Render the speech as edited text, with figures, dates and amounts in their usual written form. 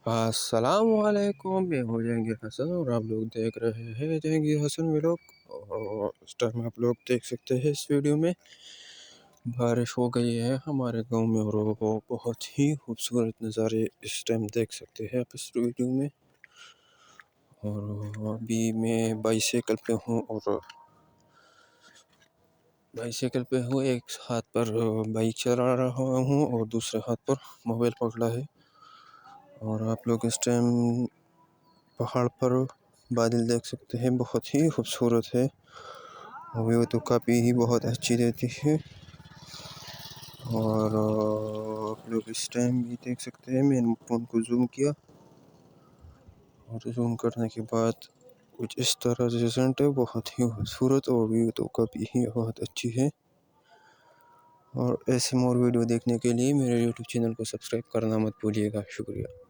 अस्सलामुअलैकुम, मैं हूँ जहांगीर हसन और आप लोग देख रहे हैं जहांगीर हसन व्लॉग। और इस टाइम आप लोग देख सकते हैं इस वीडियो में बारिश हो गई है हमारे गांव में और वो बहुत ही खूबसूरत नज़ारे इस टाइम देख सकते हैं आप इस वीडियो में। और अभी मैं बाईसाइकिल पे हूँ, एक हाथ पर बाइक चला रहा हूँ और दूसरे हाथ पर मोबाइल पकड़ा है। और आप लोग इस टाइम पहाड़ पर बादल देख सकते हैं, बहुत ही खूबसूरत है। व्यू तो काफ़ी ही बहुत अच्छी देती है। और आप लोग इस टाइम भी देख सकते हैं, मैंने फ़ोन को जूम किया और जूम करने के बाद कुछ इस तरह से रिजल्ट है, बहुत ही खूबसूरत और व्यू तो काफ़ी ही बहुत अच्छी है। और ऐसे मोर वीडियो देखने के लिए मेरे यूट्यूब चैनल को सब्सक्राइब करना मत भूलिएगा। शुक्रिया।